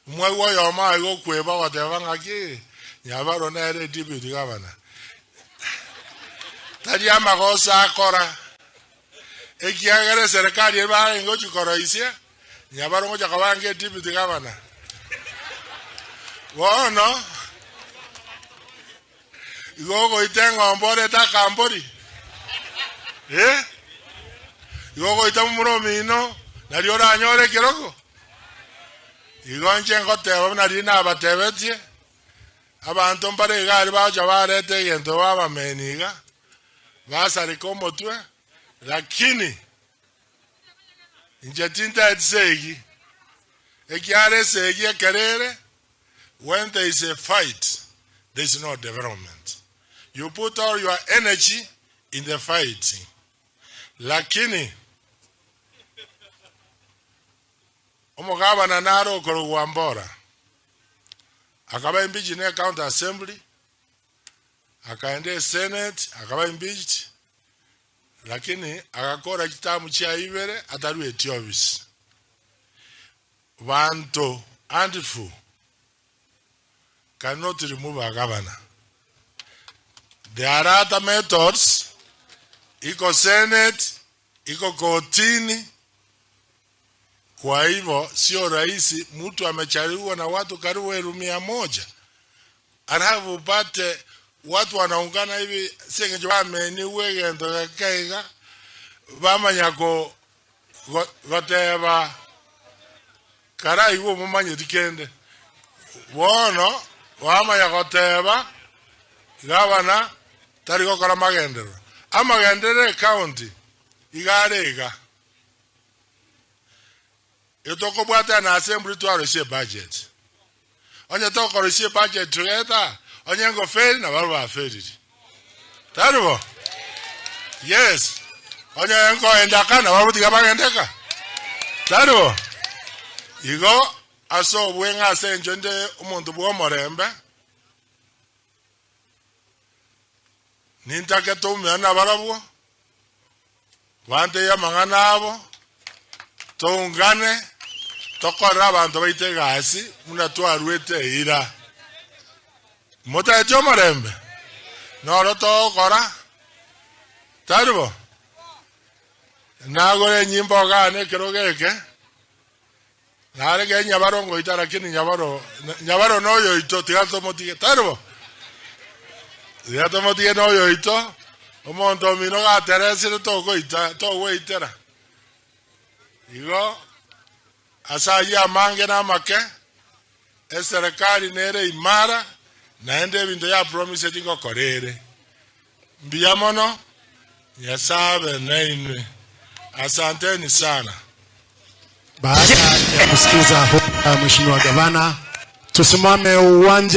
Mwa yo ma yo kweba whatever ngaki. Nyabaro na ere deputy governor. Tadi amakosa akora. Ekiagere serikali eba ngochi koroisia. Nyabaro ngoja kawange deputy governor. Wono. Igogo itengo mbore ta kambori. Igogo itamu mino. Naliora anyore kiroko. Igonche ngote na rina abatebetie. Abantu mpare gari bacha barete gento baba meniga. Basari komo tue. Lakini injetinta etsegi. Ekiare segi ekerere. When there is a fight, there is no development. You put all your energy in the fighting. Lakini omugabana naro korugwambora. Akaba impeach in county assembly. Akaende senate, akaba impeach. Lakini akakora kitamu chia ibere ataru etiobis. Vanto handful cannot remove a governor. There are other methods. Iko senate, iko kotini. Kwa hivyo sio rahisi mtu amechaliwa na watu karibu 100. Alafu upate watu wanaungana hivi sengejo ameni wegendo kaiga bamanyako goteba kara iwo mumanye dikende wono wamanya goteba gavana tariko kora magendero amagendere county igarega yotoko bwata na assembly to receive budget onye to receive budget together onye ngo fail na baba fail taribo yes onye ngo endaka na babu tiga bagendeka taribo igo aso bwenga senjo nde umuntu bwo morembe nintake to mwana barabwo wante ya mangana abo tongane tokora abantu baite gasi muna twarwete ira mota ejo morembe no to kora taribo nagore nyimbo gane kirogeke nare ge nyabaro ngo itara kini nyabaro no yo ito tigato motige taribo tigato motige no yo ito omonto mino ga teresi to go ita to we itera igo asaya mange na make eserikali nere imara naende bintu ya promise tingo korere mbiamono ya sabe nainwe asanteni sana. Baada ya kusikiza mheshimiwa gavana, tusimame uwanja.